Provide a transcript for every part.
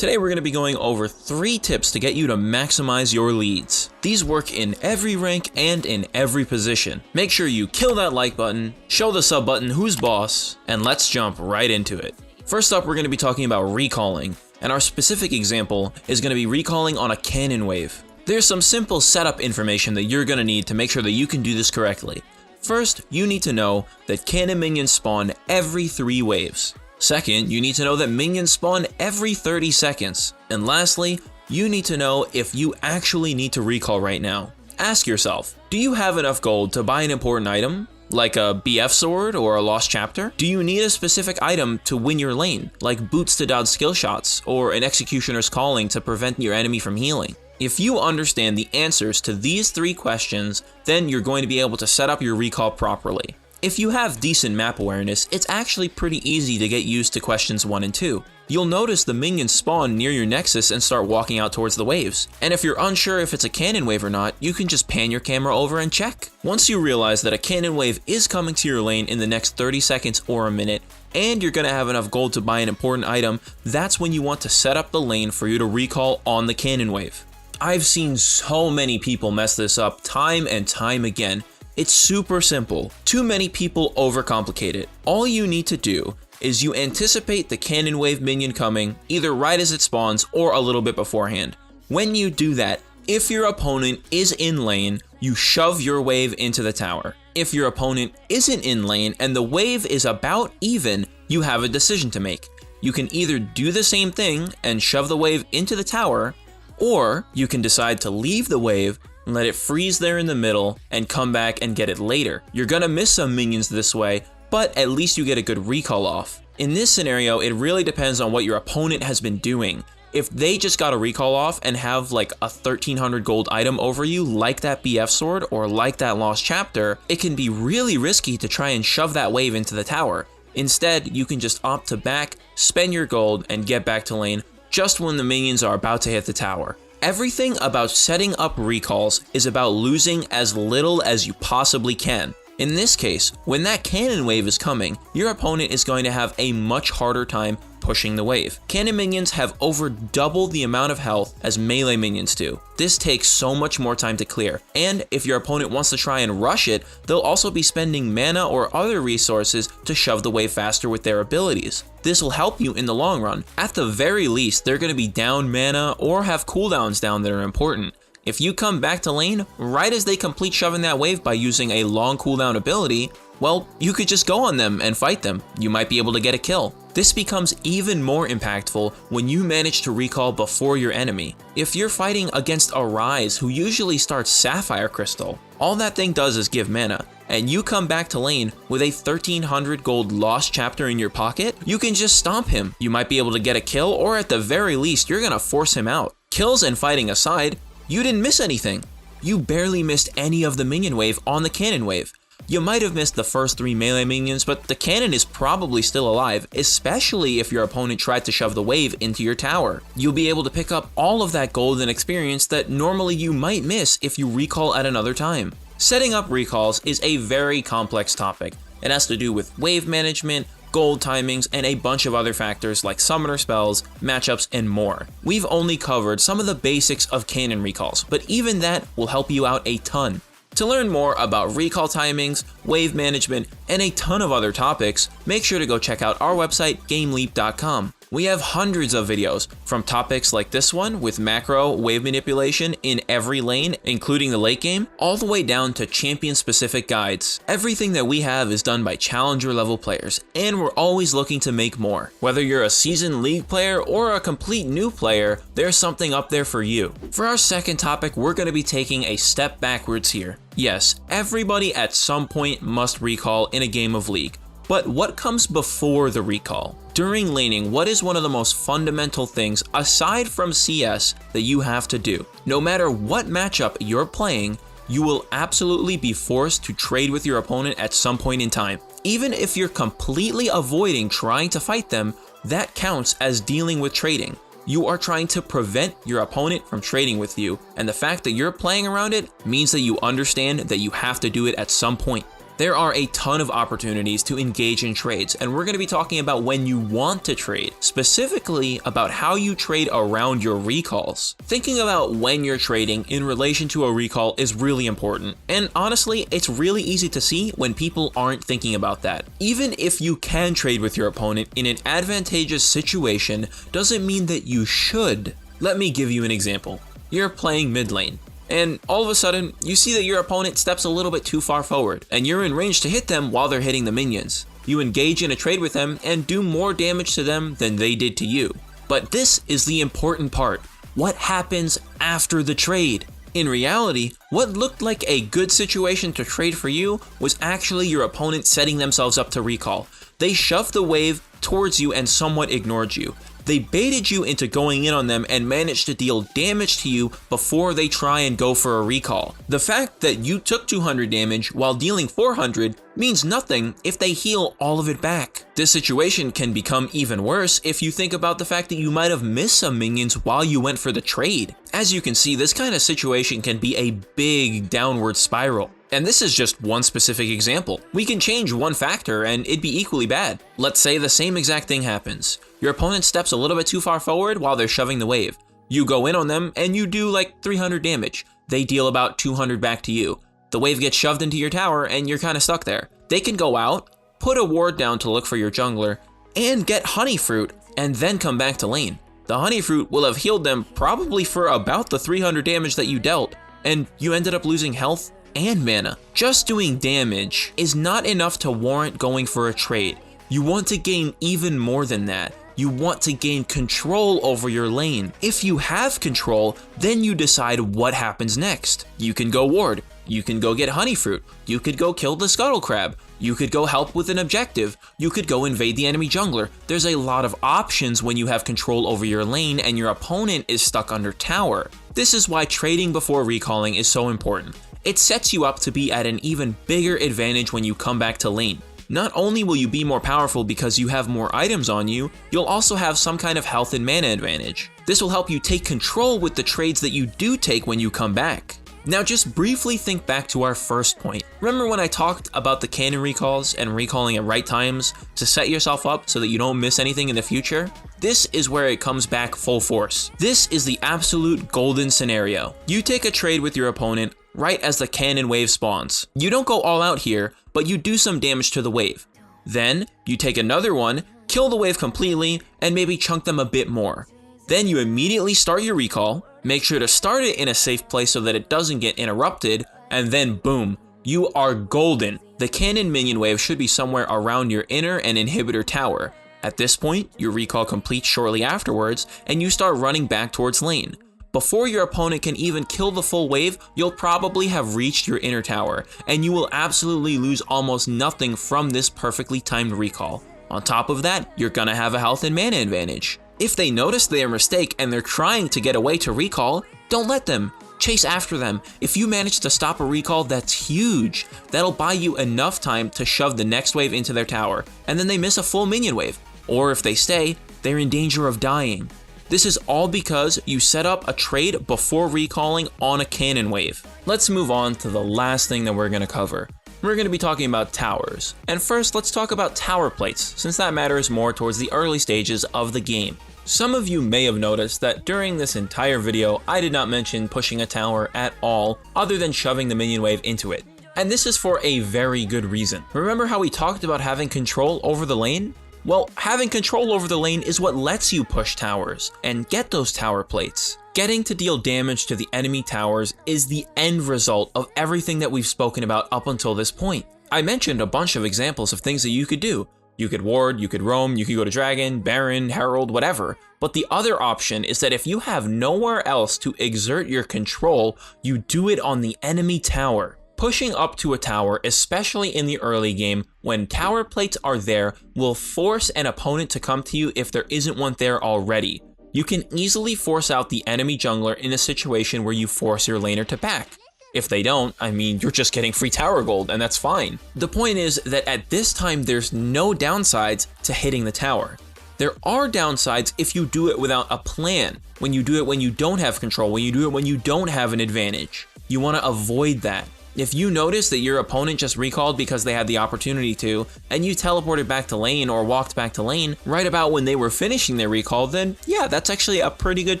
Today we're going to be going over 3 tips to get you to maximize your leads. These work in every rank and in every position. Make sure you kill that like button, show the sub button who's boss, and let's jump right into it. First up, we're going to be talking about recalling, and our specific example is going to be recalling on a cannon wave. There's some simple setup information that you're going to need to make sure that you can do this correctly. First, you need to know that cannon minions spawn every 3 waves. Second, you need to know that minions spawn every 30 seconds. And lastly, you need to know if you actually need to recall right now. Ask yourself, do you have enough gold to buy an important item, like a BF sword or a lost chapter? Do you need a specific item to win your lane, like boots to dodge skill shots, or an executioner's calling to prevent your enemy from healing? If you understand the answers to these 3 questions, then you're going to be able to set up your recall properly. If you have decent map awareness, it's actually pretty easy to get used to questions 1 and 2. You'll notice the minions spawn near your nexus and start walking out towards the waves. And if you're unsure if it's a cannon wave or not, you can just pan your camera over and check. Once you realize that a cannon wave is coming to your lane in the next 30 seconds or a minute, and you're going to have enough gold to buy an important item, that's when you want to set up the lane for you to recall on the cannon wave. I've seen so many people mess this up time and time again. It's super simple. Too many people overcomplicate it. All you need to do is you anticipate the cannon wave minion coming, either right as it spawns or a little bit beforehand. When you do that, if your opponent is in lane, you shove your wave into the tower. If your opponent isn't in lane and the wave is about even, you have a decision to make. You can either do the same thing and shove the wave into the tower, or you can decide to leave the wave and let it freeze there in the middle and come back and get it later. You're gonna miss some minions this way, but at least you get a good recall off. In this scenario, it really depends on what your opponent has been doing. If they just got a recall off and have like a 1300 gold item over you, like that BF sword or like that lost chapter, it can be really risky to try and shove that wave into the tower. Instead, you can just opt to back, spend your gold, and get back to lane just when the minions are about to hit the tower. Everything about setting up recalls is about losing as little as you possibly can. In this case, when that cannon wave is coming, your opponent is going to have a much harder time pushing the wave. Cannon minions have over double the amount of health as melee minions do. This takes so much more time to clear, and if your opponent wants to try and rush it, they'll also be spending mana or other resources to shove the wave faster with their abilities. This will help you in the long run. At the very least, they're going to be down mana or have cooldowns down that are important. If you come back to lane right as they complete shoving that wave by using a long cooldown ability, well, you could just go on them and fight them. You might be able to get a kill. This becomes even more impactful when you manage to recall before your enemy. If you're fighting against a Rise who usually starts Sapphire Crystal, all that thing does is give mana, and you come back to lane with a 1300 gold lost chapter in your pocket, you can just stomp him. You might be able to get a kill, or at the very least, you're gonna force him out. Kills and fighting aside, you didn't miss anything. You barely missed any of the minion wave on the cannon wave. You might have missed the first 3 melee minions, but the cannon is probably still alive, especially if your opponent tried to shove the wave into your tower. You'll be able to pick up all of that golden experience that normally you might miss if you recall at another time. Setting up recalls is a very complex topic. It has to do with wave management, gold timings, and a bunch of other factors like summoner spells, matchups, and more. We've only covered some of the basics of cannon recalls, but even that will help you out a ton. To learn more about recall timings, wave management, and a ton of other topics, make sure to go check out our website, GameLeap.com. We have hundreds of videos, from topics like this one with macro wave manipulation in every lane, including the late game, all the way down to champion-specific guides. Everything that we have is done by challenger-level players, and we're always looking to make more. Whether you're a seasoned league player or a complete new player, there's something up there for you. For our second topic, we're going to be taking a step backwards here. Yes, everybody at some point must recall in a game of League. But what comes before the recall? During laning, what is one of the most fundamental things aside from CS that you have to do? No matter what matchup you're playing, you will absolutely be forced to trade with your opponent at some point in time. Even if you're completely avoiding trying to fight them, that counts as dealing with trading. You are trying to prevent your opponent from trading with you, and the fact that you're playing around it means that you understand that you have to do it at some point. There are a ton of opportunities to engage in trades, and we're going to be talking about when you want to trade, specifically about how you trade around your recalls. Thinking about when you're trading in relation to a recall is really important, and honestly, it's really easy to see when people aren't thinking about that. Even if you can trade with your opponent in an advantageous situation, doesn't mean that you should. Let me give you an example. You're playing mid lane, and all of a sudden, you see that your opponent steps a little bit too far forward, and you're in range to hit them while they're hitting the minions. You engage in a trade with them and do more damage to them than they did to you. But this is the important part. What happens after the trade? In reality, what looked like a good situation to trade for you was actually your opponent setting themselves up to recall. They shoved the wave towards you and somewhat ignored you. They baited you into going in on them and managed to deal damage to you before they try and go for a recall. The fact that you took 200 damage while dealing 400 means nothing if they heal all of it back. This situation can become even worse if you think about the fact that you might have missed some minions while you went for the trade. As you can see, this kind of situation can be a big downward spiral. And this is just one specific example. We can change one factor and it'd be equally bad. Let's say the same exact thing happens. Your opponent steps a little bit too far forward while they're shoving the wave. You go in on them and you do like 300 damage. They deal about 200 back to you. The wave gets shoved into your tower and you're kind of stuck there. They can go out, put a ward down to look for your jungler, and get honey fruit and then come back to lane. The honey fruit will have healed them probably for about the 300 damage that you dealt, and you ended up losing health and mana. Just doing damage is not enough to warrant going for a trade. You want to gain even more than that. You want to gain control over your lane. If you have control, then you decide what happens next. You can go ward, you can go get honey fruit, you could go kill the scuttle crab, you could go help with an objective, you could go invade the enemy jungler. There's a lot of options when you have control over your lane and your opponent is stuck under tower. This is why trading before recalling is so important. It sets you up to be at an even bigger advantage when you come back to lane. Not only will you be more powerful because you have more items on you, you'll also have some kind of health and mana advantage. This will help you take control with the trades that you do take when you come back. Now just briefly think back to our first point. Remember when I talked about the cannon recalls and recalling at right times to set yourself up so that you don't miss anything in the future? This is where it comes back full force. This is the absolute golden scenario. You take a trade with your opponent right as the cannon wave spawns. You don't go all out here, but you do some damage to the wave. Then you take another one, kill the wave completely, and maybe chunk them a bit more. Then you immediately start your recall, make sure to start it in a safe place so that it doesn't get interrupted, and then boom, you are golden. The cannon minion wave should be somewhere around your inner and inhibitor tower. At this point, your recall completes shortly afterwards, and you start running back towards lane. Before your opponent can even kill the full wave, you'll probably have reached your inner tower, and you will absolutely lose almost nothing from this perfectly timed recall. On top of that, you're gonna have a health and mana advantage. If they notice their mistake and they're trying to get away to recall, don't let them. Chase after them. If you manage to stop a recall, that's huge. That'll buy you enough time to shove the next wave into their tower, and then they miss a full minion wave. Or if they stay, they're in danger of dying. This is all because you set up a trade before recalling on a cannon wave. Let's move on to the last thing that we're going to cover. We're going to be talking about towers. And first, let's talk about tower plates, since that matters more towards the early stages of the game. Some of you may have noticed that during this entire video, I did not mention pushing a tower at all, other than shoving the minion wave into it. And this is for a very good reason. Remember how we talked about having control over the lane? Well, having control over the lane is what lets you push towers and get those tower plates. Getting to deal damage to the enemy towers is the end result of everything that we've spoken about up until this point. I mentioned a bunch of examples of things that you could do. You could ward, you could roam, you could go to Dragon, Baron, Herald, whatever. But the other option is that if you have nowhere else to exert your control, you do it on the enemy tower. Pushing up to a tower, especially in the early game, when tower plates are there, will force an opponent to come to you if there isn't one there already. You can easily force out the enemy jungler in a situation where you force your laner to back. If they don't, I mean, you're just getting free tower gold, and that's fine. The point is that at this time, there's no downsides to hitting the tower. There are downsides if you do it without a plan, when you do it when you don't have control, when you do it when you don't have an advantage. You want to avoid that. If you notice that your opponent just recalled because they had the opportunity to, and you teleported back to lane or walked back to lane right about when they were finishing their recall, then yeah, that's actually a pretty good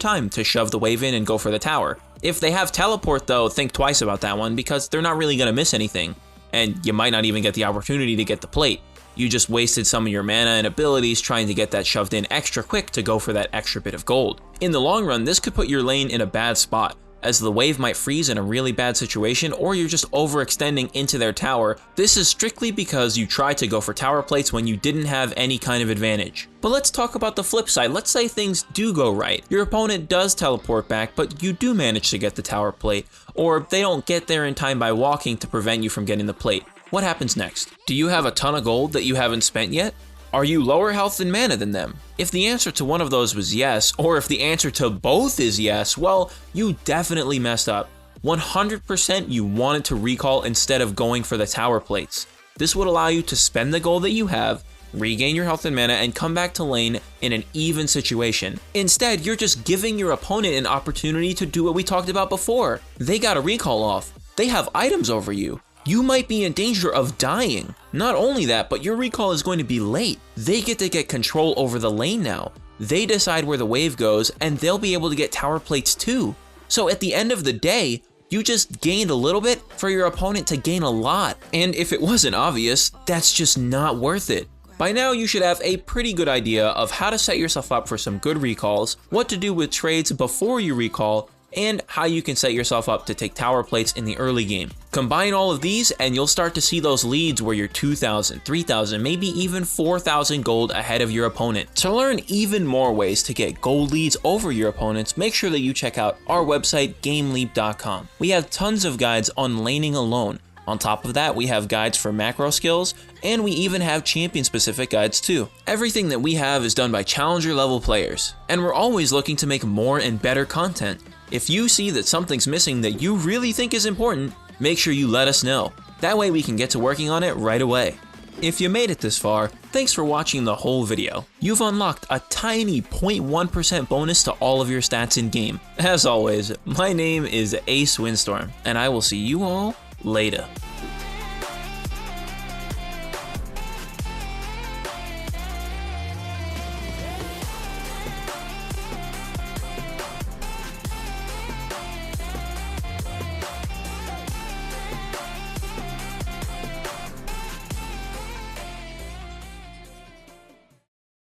time to shove the wave in and go for the tower. If they have teleport though, think twice about that one because they're not really going to miss anything, and you might not even get the opportunity to get the plate. You just wasted some of your mana and abilities trying to get that shoved in extra quick to go for that extra bit of gold. In the long run, this could put your lane in a bad spot, as the wave might freeze in a really bad situation, or you're just overextending into their tower. This is strictly because you tried to go for tower plates when you didn't have any kind of advantage. But let's talk about the flip side. Let's say things do go right. Your opponent does teleport back, but you do manage to get the tower plate, or they don't get there in time by walking to prevent you from getting the plate. What happens next? Do you have a ton of gold that you haven't spent yet? Are you lower health and mana than them? If the answer to one of those was yes, or if the answer to both is yes, well, you definitely messed up. 100% you wanted to recall instead of going for the tower plates. This would allow you to spend the gold that you have, regain your health and mana, and come back to lane in an even situation. Instead, you're just giving your opponent an opportunity to do what we talked about before. They got a recall off. They have items over you. You might be in danger of dying. Not only that, but your recall is going to be late. They get to get control over the lane now. They decide where the wave goes, and they'll be able to get tower plates too. So at the end of the day, you just gained a little bit for your opponent to gain a lot. And if it wasn't obvious, that's just not worth it. By now, you should have a pretty good idea of how to set yourself up for some good recalls, what to do with trades before you recall, and how you can set yourself up to take tower plates in the early game. Combine all of these and you'll start to see those leads where you're 2,000, 3,000, maybe even 4,000 gold ahead of your opponent. To learn even more ways to get gold leads over your opponents, make sure that you check out our website, GameLeap.com. We have tons of guides on laning alone. On top of that, we have guides for macro skills, and we even have champion-specific guides too. Everything that we have is done by challenger level players, and we're always looking to make more and better content. If you see that something's missing that you really think is important, make sure you let us know. That way we can get to working on it right away. If you made it this far, thanks for watching the whole video. You've unlocked a tiny 0.1% bonus to all of your stats in game. As always, my name is Ace Windstorm, and I will see you all later.